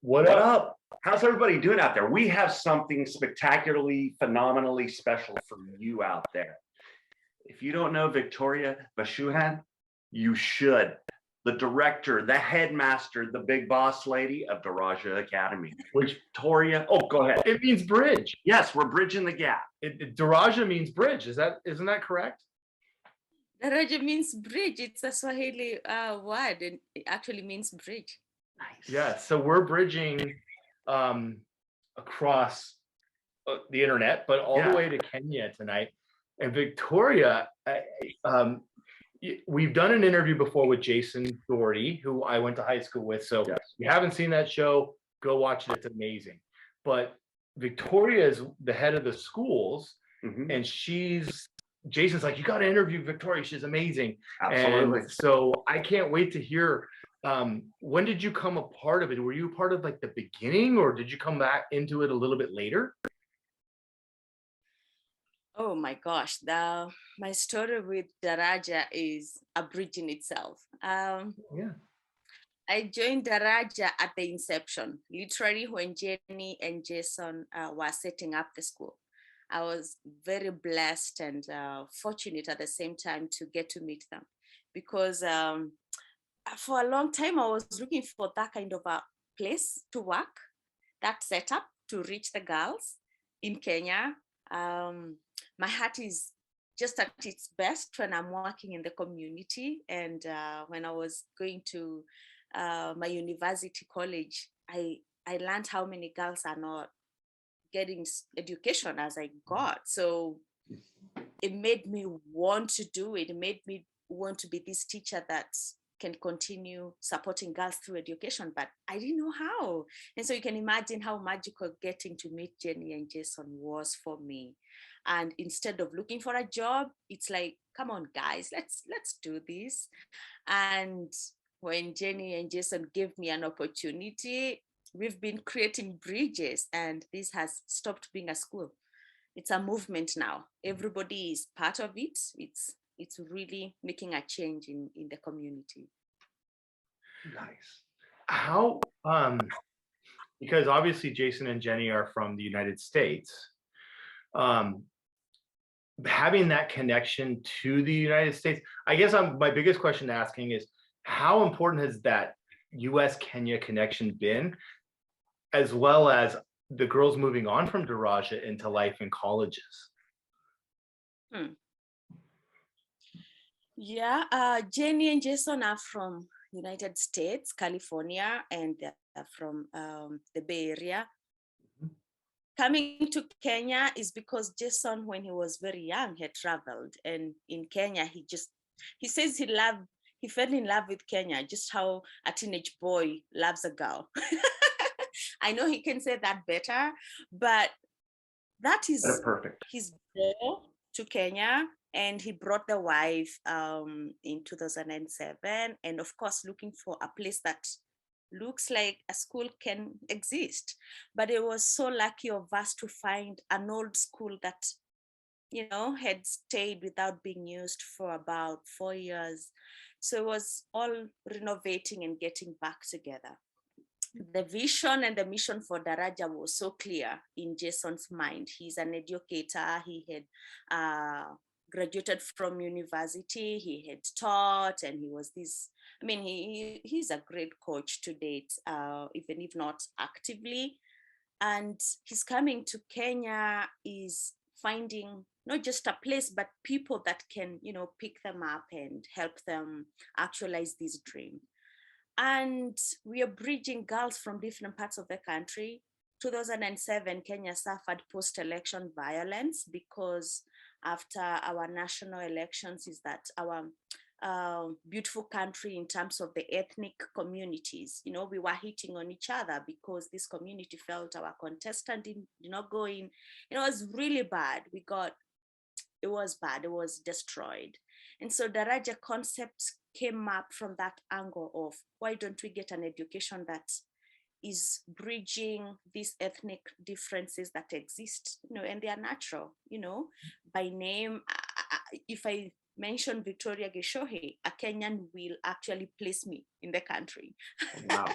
What What up? up? How's everybody doing out there? We have something spectacularly, phenomenally special for you out there. If you don't know Victoria Bashuhan, you should. The director, the headmaster, the big boss lady of Daraja Academy. Victoria, oh, go ahead. It means bridge. Yes, we're bridging the gap. Daraja means bridge. Isn't that correct? Daraja means bridge. It's a Swahili word, and it actually means bridge. Nice. Yeah. So we're bridging across the internet, but all the way to Kenya tonight. And Victoria, we've done an interview before with Jason Doherty, who I went to high school with. So if you haven't seen that show, go watch it. It's amazing. But Victoria is the head of the schools, and Jason's like, you got to interview Victoria. She's amazing. Absolutely. And so I can't wait to hear. When did you come a part of it? Were you a part of like the beginning, or did you come back into it a little bit later? Oh my gosh, my story with Daraja is a bridge in itself. I joined Daraja at the inception, literally when Jenny and Jason were setting up the school. I was very blessed and fortunate at the same time to get to meet them, because for a long time I was looking for that kind of a place to work, that setup to reach the girls in Kenya. My heart is just at its best when I'm working in the community. And when I was going to my university college, I learned how many girls are not getting education as I got. So it made me want to do it. It made me want to be this teacher that can continue supporting girls through education, but I didn't know how. And so you can imagine how magical getting to meet Jenny and Jason was for me. And instead of looking for a job, it's like, come on, guys, let's do this. And when Jenny and Jason gave me an opportunity, we've been creating bridges, and this has stopped being a school. It's a movement now. Everybody is part of it. It's really making a change in the community. Nice. How, because obviously Jason and Jenny are from the United States. Having that connection to the United States, I guess my biggest question asking is, how important has that US-Kenya connection been, as well as the girls moving on from Daraja into life in colleges? Yeah, Jenny and Jason are from United States, California, and they're from the Bay Area. Coming to Kenya is because Jason, when he was very young, had traveled, and in Kenya, he says he fell in love with Kenya, just how a teenage boy loves a girl. I know he can say that better, but that is perfect. His goal to Kenya. And he brought the wife in 2007. And of course, looking for a place that looks like a school can exist. But it was so lucky of us to find an old school that, had stayed without being used for about 4 years. So it was all renovating and getting back together. The vision and the mission for Daraja was so clear in Jason's mind. He's an educator. He had graduated from university. He had taught, and he was this. I mean, he's a great coach to date, even if not actively. And his coming to Kenya is finding not just a place, but people that can, pick them up and help them actualize this dream. And we are bridging girls from different parts of the country. 2007, Kenya suffered post-election violence because after our national elections is that our beautiful country in terms of the ethnic communities, we were hitting on each other because this community felt our contestant did not go in. It was really bad. It was bad. It was destroyed. And so Daraja concepts came up from that angle of, why don't we get an education that is bridging these ethnic differences that exist, and they are natural, by name. If I mention Victoria Gichuhi, a Kenyan will actually place me in the country. Wow.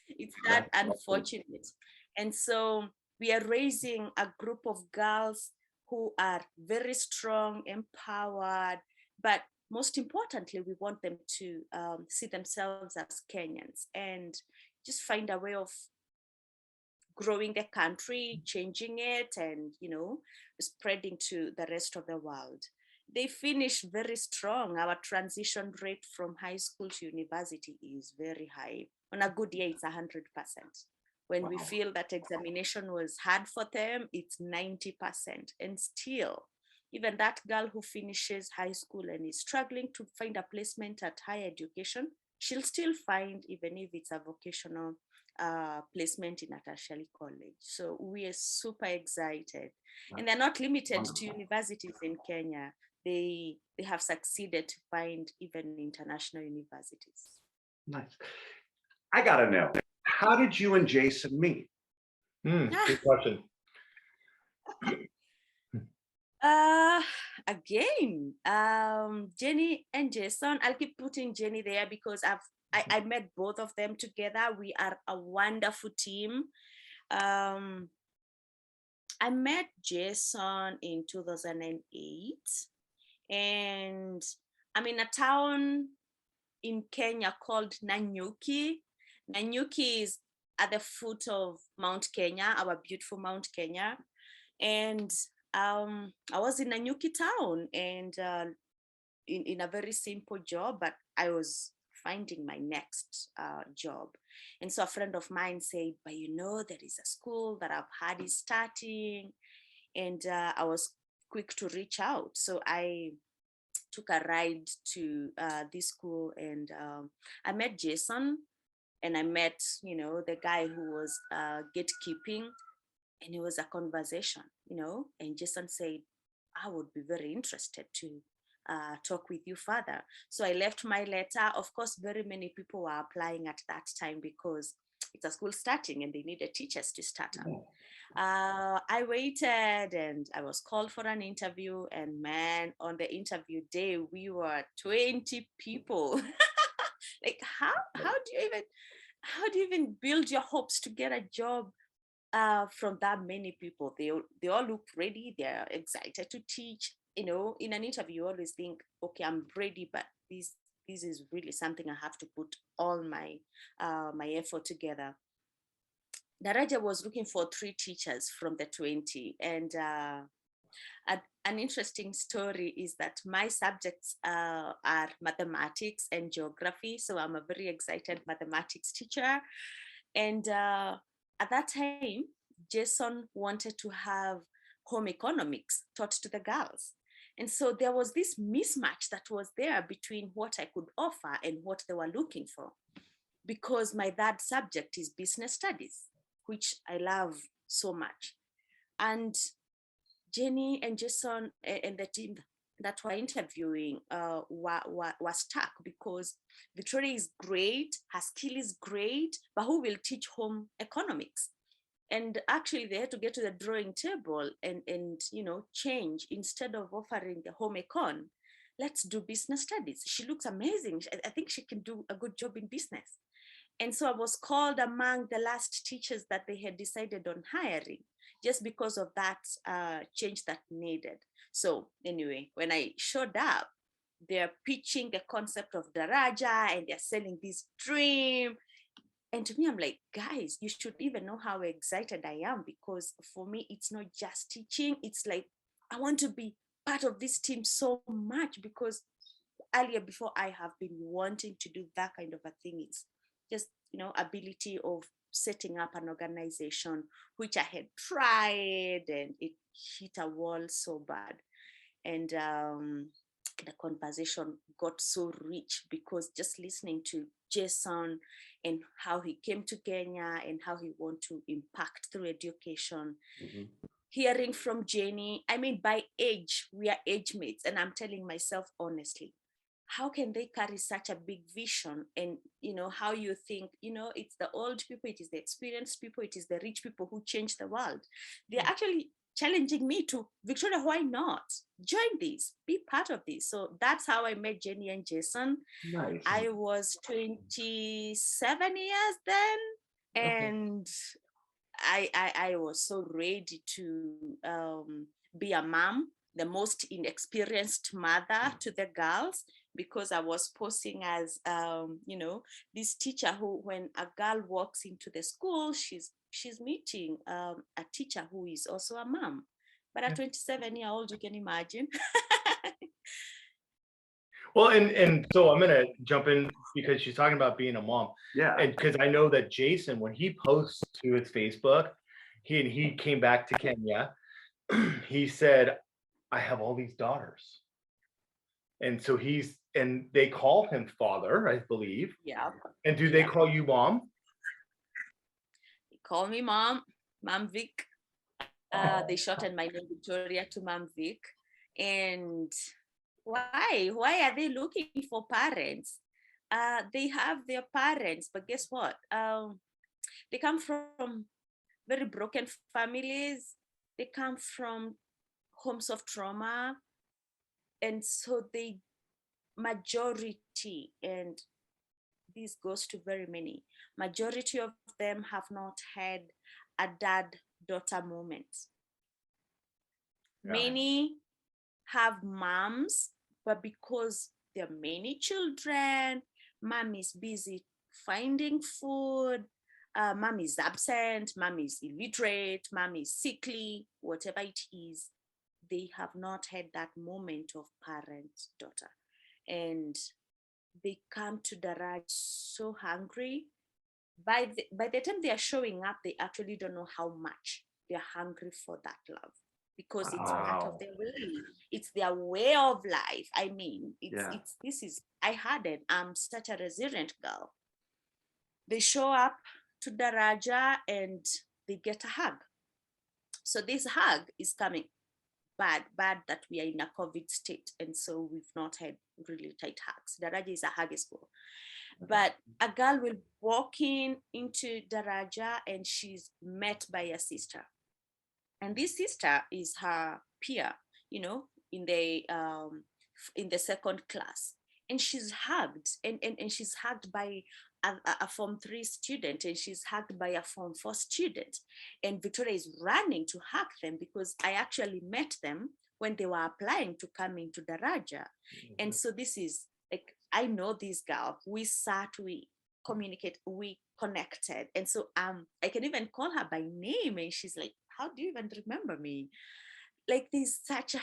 It's that unfortunate. And so we are raising a group of girls who are very strong, empowered, but most importantly, we want them to see themselves as Kenyans and just find a way of growing the country, changing it, and spreading to the rest of the world. They finish very strong. Our transition rate from high school to university is very high. On a good year, it's 100%. When we feel that examination was hard for them, it's 90%. And still, even that girl who finishes high school and is struggling to find a placement at higher education, she'll still find, even if it's a vocational placement in a tertiary college. So we are super excited. And they're not limited to universities in Kenya. They have succeeded to find even international universities. Nice. I gotta know, how did you and Jason meet? Good question. Again, Jenny and Jason, I'll keep putting Jenny there because I met both of them together. We are a wonderful team. I met Jason in 2008, and I'm in a town in Kenya called Nanyuki. Nanyuki is at the foot of Mount Kenya, our beautiful Mount Kenya. And I was in Nanyuki town and in a very simple job, but I was finding my next job. And so a friend of mine said, but there is a school that I've had is starting. And I was quick to reach out. So I took a ride to this school and I met Jason and I met, the guy who was gatekeeping, and it was a conversation, and Jason said, I would be very interested to talk with you further. So I left my letter. Of course, very many people were applying at that time because it's a school starting and they needed teachers to start up. I waited and I was called for an interview, and man, on the interview day, we were 20 people. Like how do you even build your hopes to get a job from that many people? They all look ready, they're excited to teach. In an interview, you always think, okay, I'm ready, but this is really something I have to put all my my effort together. Daraja was looking for 3 teachers from the 20, and an interesting story is that my subjects are mathematics and geography, so I'm a very excited mathematics teacher. And at that time, Jason wanted to have home economics taught to the girls. And so there was this mismatch that was there between what I could offer and what they were looking for, because my third subject is business studies, which I love so much. And Jenny and Jason and the team that were interviewing were stuck because Victoria is great, her skill is great, but who will teach home economics? And actually they had to get to the drawing table and change. Instead of offering the home econ, let's do business studies. She looks amazing. I think she can do a good job in business. And so I was called among the last teachers that they had decided on hiring, just because of that change that needed. So anyway, when I showed up, they're pitching the concept of Daraja and they're selling this dream. And to me, I'm like, guys, you should even know how excited I am, because for me, it's not just teaching. It's like, I want to be part of this team so much, because earlier, before, I have been wanting to do that kind of a thing. It's just, ability of setting up an organization, which I had tried and it hit a wall so bad. And the conversation got so rich, because just listening to Jason and how he came to Kenya and how he want to impact through education, hearing from Jenny, I mean, by age, we are age mates. And I'm telling myself honestly, how can they carry such a big vision? And how you think, it's the old people, it is the experienced people, it is the rich people who change the world. They're actually challenging me to, Victoria, why not join this, be part of this? So that's how I met Jenny and Jason. Nice. I was 27 years then, And I was so ready to be a mom, the most inexperienced mother to the girls, because I was posing as this teacher who, when a girl walks into the school, she's meeting a teacher who is also a mom. But at 27-year-old, you can imagine. Well, and so I'm gonna jump in because she's talking about being a mom. Yeah. And because I know that Jason, when he posts to his Facebook, he came back to Kenya, he said, I have all these daughters. And so and they call him father, I believe. Yeah. And do they call you mom? They call me Mom Vic. They shortened my name Victoria to Mom Vic. And why are they looking for parents? They have their parents, but guess what? They come from very broken families. They come from homes of trauma. And so they majority, and this goes to very many, majority of them have not had a dad-daughter moment. Many have moms, but because there are many children, mom is busy finding food, mom is absent, mom is illiterate, mom is sickly, whatever it is, they have not had that moment of parent-daughter. And they come to Daraja so hungry. By the time they are showing up, they actually don't know how much they're hungry for that love, because it's part of their way. It's their way of life. I mean, I had it. I'm such a resilient girl. They show up to Daraja and they get a hug. So this hug is coming bad that we are in a COVID state. And so we've not had really tight hugs. Daraja is a hug school. But a girl will walk into Daraja and she's met by a sister. And this sister is her peer, in the second class. And she's hugged, and she's hugged by a Form 3 student, and she's hugged by a Form 4 student. And Victoria is running to hug them because I actually met them when they were applying to come into Daraja. And so this is like, I know this girl. We sat, we communicate, we connected. And so I can even call her by name, and she's like, how do you even remember me? Like, there's such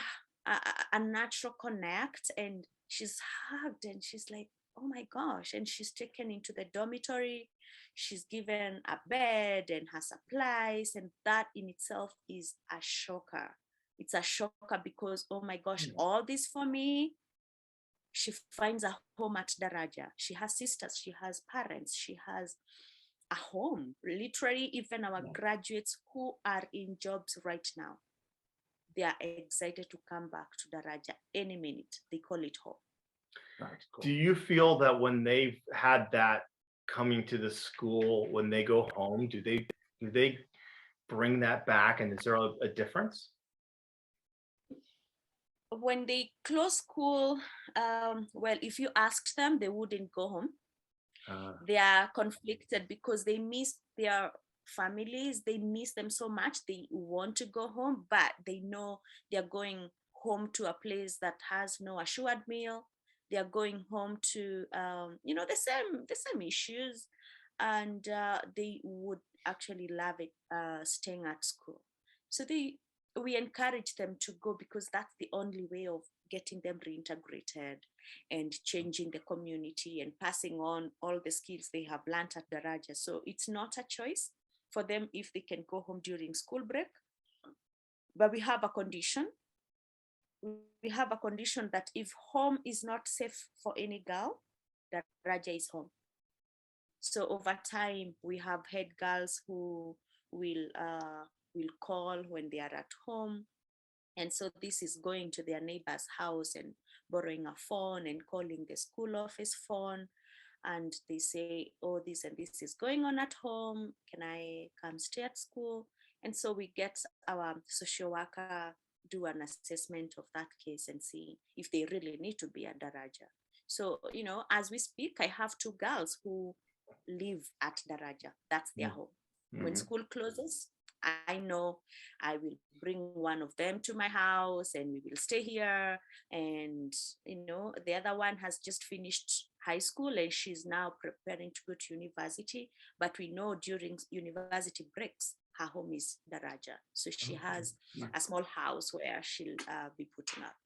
a natural connect, and she's hugged and she's like, oh my gosh. And she's taken into the dormitory. She's given a bed and her supplies. And that in itself is a shocker. It's a shocker because, oh my gosh, all this for me. She finds a home at Daraja. She has sisters, she has parents, she has a home. Literally, even our graduates who are in jobs right now, they are excited to come back to Daraja any minute. They call it home. That's cool. Do you feel that when they've had that coming to the school, when they go home, do they bring that back, and is there a difference? When they close school, well, if you asked them, they wouldn't go home. They are conflicted because they miss their families. They miss them so much. They want to go home, but they know they're going home to a place that has no assured meal. They are going home to, the same issues, and they would actually love it staying at school. So we encourage them to go because that's the only way of getting them reintegrated and changing the community and passing on all the skills they have learned at Daraja. So it's not a choice for them if they can go home during school break. But we have a condition. We have a condition that if home is not safe for any girl, Daraja is home. So over time, we have had girls who will call when they are at home. And so this is going to their neighbor's house and borrowing a phone and calling the school office phone. And they say, oh, this and this is going on at home. Can I come stay at school? And so we get our social worker do an assessment of that case and see if they really need to be at Daraja. So, as we speak, I have two girls who live at Daraja. That's their home. When Mhm. school closes, I know I will bring one of them to my house and we will stay here. And, the other one has just finished high school and she's now preparing to go to university. But we know during university breaks, her home is Daraja. So she has a small house where she'll be putting up.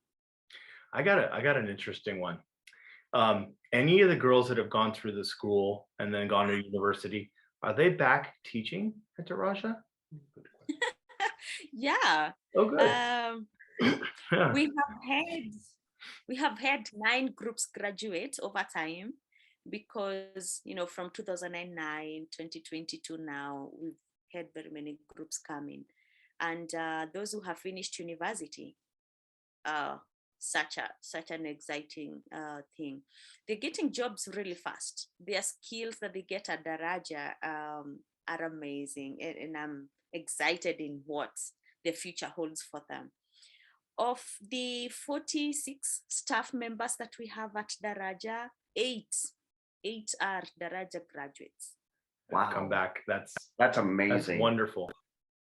I got an interesting one. Any of the girls that have gone through the school and then gone to university, are they back teaching at Daraja? Yeah. Oh, good. Yeah. We have had 9 groups graduate over time because from 2009 2022 now we've had very many groups coming, and those who have finished university, such an exciting thing. They're getting jobs really fast. Their skills that they get at Daraja are amazing, and I'm excited in what the future holds for them. Of the 46 staff members that we have at Daraja, eight are Daraja graduates. Wow. Come back. That's amazing. That's wonderful.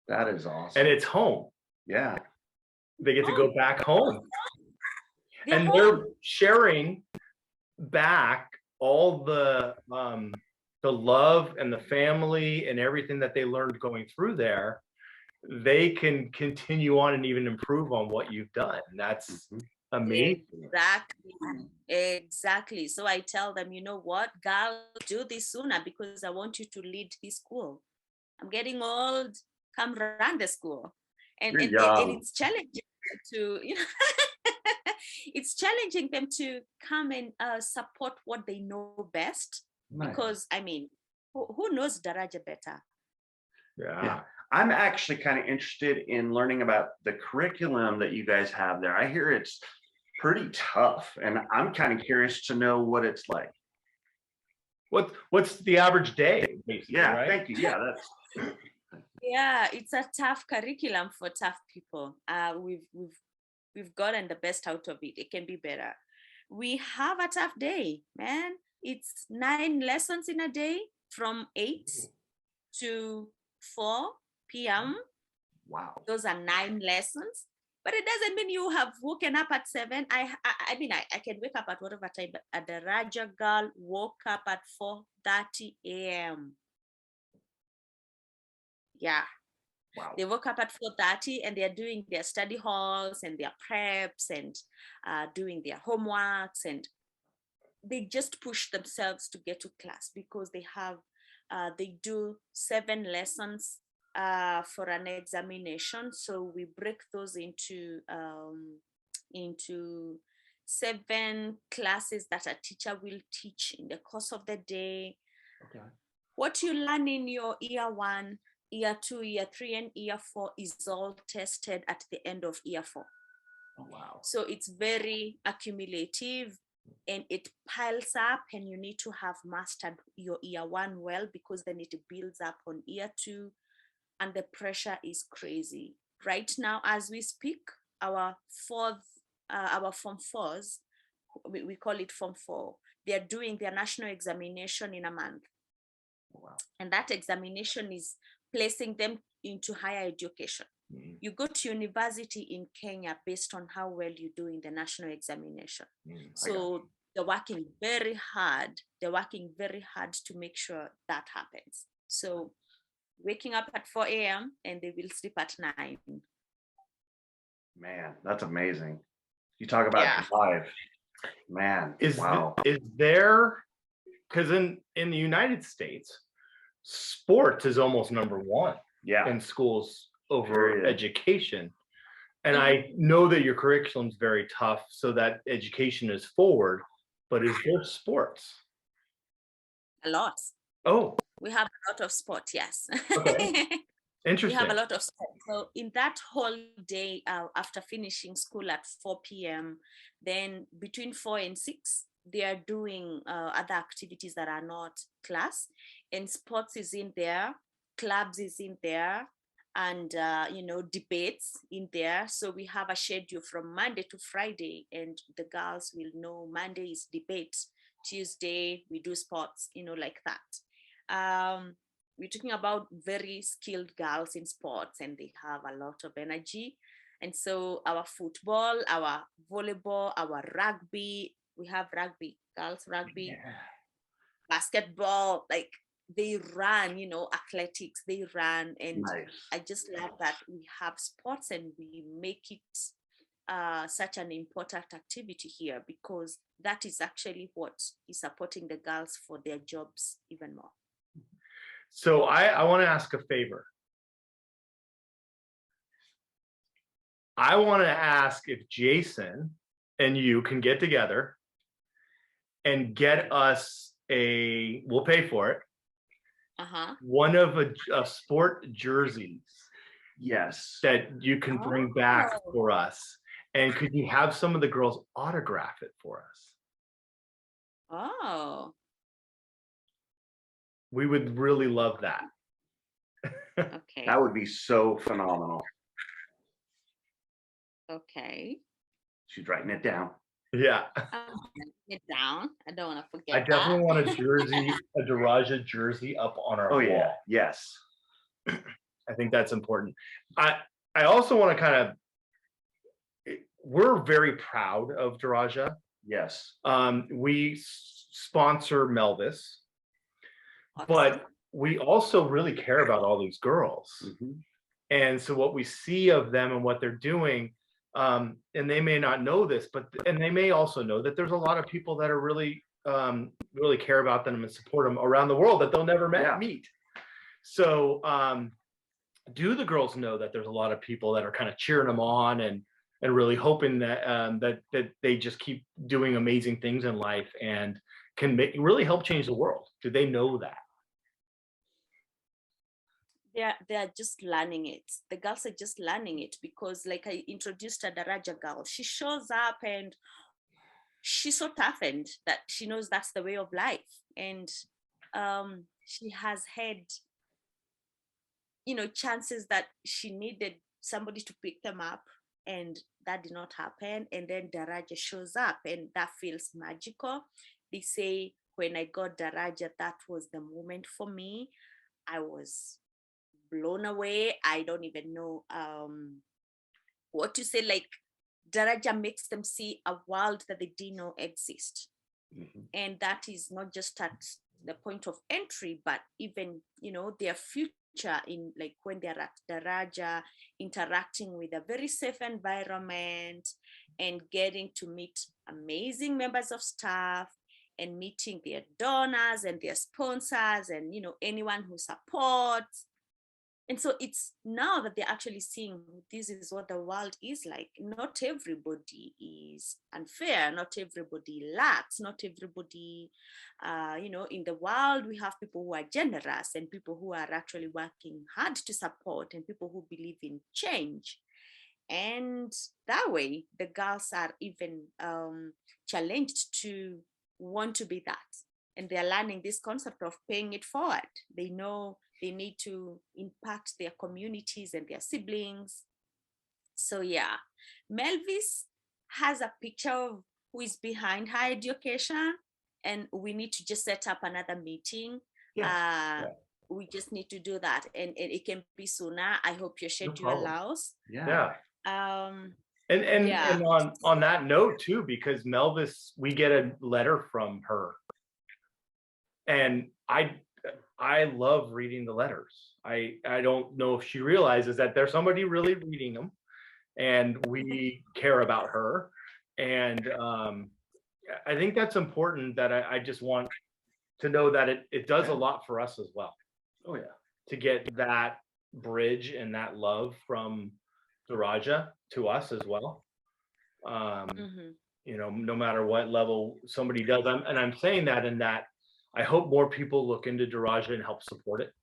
That is awesome. And it's home. Yeah. They get to go back home. They're and home. they're sharing back all the love and the family and everything that they learned going through there. They can continue on and even improve on what you've done. That's amazing. Exactly. So I tell them, you know what, girl, do this sooner because I want you to lead this school. I'm getting old. Come run the school. And it's challenging to, it's challenging them to come and support what they know best. Nice. Because who knows Daraja better? Yeah. I'm actually kind of interested in learning about the curriculum that you guys have there. I hear it's pretty tough, and I'm kind of curious to know what it's like. What's the average day, basically? Yeah, right? Thank you. Yeah, that's. Yeah, it's a tough curriculum for tough people. We've gotten the best out of it. It can be better. We have a tough day, man. It's 9 lessons in a day from 8 to 4 p.m. Wow. Those are 9 lessons. But it doesn't mean you have woken up at 7. I can wake up at whatever time, but a Daraja girl woke up at 4:30 a.m. Yeah. Wow. They woke up at 4:30 and they're doing their study halls and their preps and doing their homeworks, and they just push themselves to get to class because they do 7 lessons for an examination. So we break those into 7 classes that a teacher will teach in the course of the day. Okay. What you learn in your year 1, year 2, year 3, and year 4 is all tested at the end of year 4. Oh, wow. So it's very accumulative and it piles up, and you need to have mastered your year 1 well, because then it builds up on year 2 and the pressure is crazy. Right now, as we speak, our Form 4s, we call it Form 4, they are doing their national examination in a month. Wow. And that examination is placing them into higher education. You go to university in Kenya based on how well you do in the national examination. So they're working very hard. They're working very hard to make sure that happens. So waking up at 4 a.m. and they will sleep at 9. Man, that's amazing. You talk about drive. Man, is there, because in the United States, sports is almost number 1 in schools over education. And I know that your curriculum is very tough, so that education is forward, but is there sports? A lot. Oh. We have a lot of sport, yes. Okay. Interesting. We have a lot of sport. So in that whole day, after finishing school at 4 p.m., then between 4 and 6, they are doing other activities that are not class, and sports is in there, clubs is in there, and debates in there. So we have a schedule from Monday to Friday, and the girls will know Monday is debate, Tuesday we do sports, like that. We're talking about very skilled girls in sports, and they have a lot of energy. And so our football, our volleyball, our rugby, we have rugby, girls rugby, Yeah. basketball, like they run, athletics, they run. And Nice. I just love that we have sports and we make it such an important activity here, because that is actually what is supporting the girls for their jobs even more. So I want to ask a favor. I want to ask if Jason and you can get together and get us we'll pay for it, one of a sport jerseys Yes. that you can bring back for us. And could you have some of the girls autograph it for us? Oh. We would really love that. Okay. That would be so phenomenal. Okay. She's writing it down. Yeah. It down. I don't want to forget. I definitely want a jersey, a Daraja jersey up on our wall. Yeah. Yes. I think that's important. I also want to kind of, we're very proud of Daraja. Yes. We sponsor Melvis, Awesome. but we also really care about all these girls. Mm-hmm. And so what we see of them and what they're doing, and they may not know this, and they may also know that there's a lot of people that are really, really care about them and support them around the world that they'll never meet. So do the girls know that there's a lot of people that are kind of cheering them on and really hoping that that they just keep doing amazing things in life and can really help change the world? Do they know that? They're just learning it. The girls are just learning it, because like I introduced a Daraja girl, she shows up and she's so toughened that she knows that's the way of life. And she has had, chances that she needed somebody to pick them up, and that did not happen. And then Daraja shows up, and that feels magical. They say when I got Daraja, that was the moment for me. I was blown away. I don't even know what to say. Like, Daraja makes them see a world that they didn't know exist. Mm-hmm. And that is not just at the point of entry, but even, their future, in like when they're at Daraja, interacting with a very safe environment and getting to meet amazing members of staff and meeting their donors and their sponsors and, anyone who supports. And so it's now that they're actually seeing this is what the world is like. Not everybody is unfair. Not everybody lacks. Not everybody, in the world, we have people who are generous and people who are actually working hard to support and people who believe in change. And that way, the girls are even challenged to want to be that. And they're learning this concept of paying it forward. They know they need to impact their communities and their siblings. So yeah, Melvis has a picture of who is behind her education, and we need to just set up another meeting. We just need to do that, and it can be sooner. I hope your schedule allows. Yeah. And on that note too, because Melvis, we get a letter from her, and I love reading the letters. I don't know if she realizes that there's somebody really reading them, and we care about her. And I think that's important, that I just want to know that it does a lot for us as well. Oh yeah. To get that bridge and that love from Daraja to us as well. No matter what level somebody does. I'm saying that in that I hope more people look into Daraja and help support it,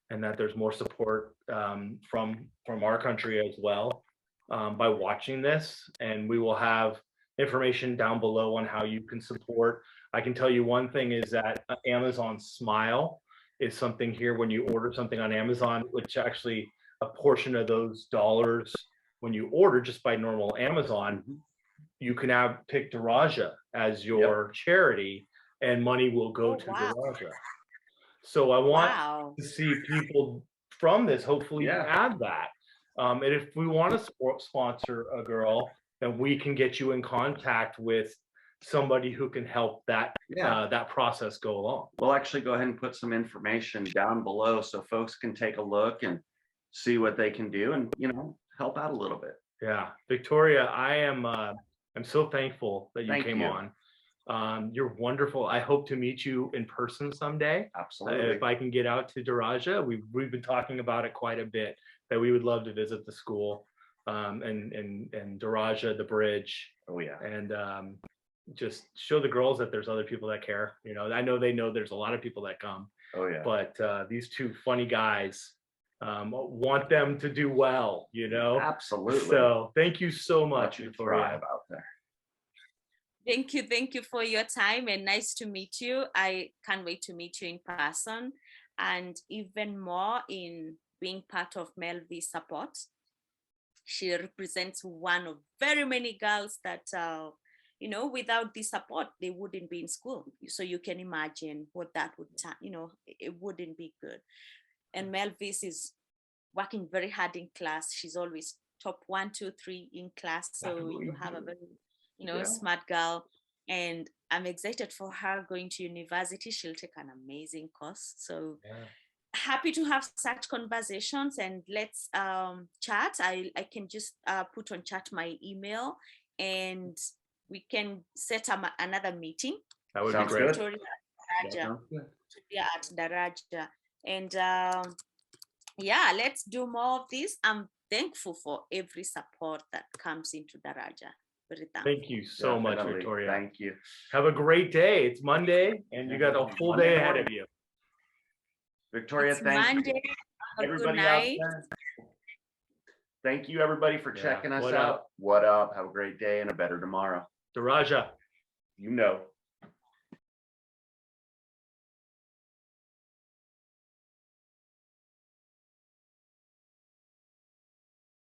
and that there's more support from our country as well by watching this. And we will have information down below on how you can support. I can tell you one thing is that Amazon Smile is something here when you order something on Amazon, which actually a portion of those dollars when you order just by normal Amazon, you can pick Daraja as your charity, and money will go to Daraja. So I want Wow. to see people from this hopefully add that. And if we want to sponsor a girl, then we can get you in contact with somebody who can help that that process go along. We'll actually go ahead and put some information down below so folks can take a look and see what they can do and, you know, help out a little bit. Yeah, Victoria, I'm so thankful that you came on. You're wonderful. I hope to meet you in person someday. Absolutely. If I can get out to Daraja, we've been talking about it quite a bit, that we would love to visit the school, and Daraja, the bridge. Oh yeah. And just show the girls that there's other people that care. You know, I know they know there's a lot of people that come. Oh yeah. But these two funny guys, want them to do well, you know. Absolutely. So thank you so much, Victoria. Out there. Thank you for your time, and nice to meet you. I can't wait to meet you in person, and even more in being part of Melvi support. She represents one of very many girls that you know, without the support they wouldn't be in school. So you can imagine what that would, you know, it wouldn't be good. And Melvis is working very hard in class. She's always top 1, 2, 3 in class. So you have a very, you know, smart girl. And I'm excited for her going to university. She'll take an amazing course. So happy to have such conversations, and let's chat. I can just put on chat my email, and we can set up another meeting. That would be great. Victoria at Daraja. And yeah, let's do more of this. I'm thankful for every support that comes into Daraja. Thank you so much, Victoria. Thank you. Have a great day. It's Monday, and you got a full day ahead of you. Victoria, thank you. Everybody out there. Thank you, everybody, for checking us out. What up? Have a great day and a better tomorrow. Daraja. You know.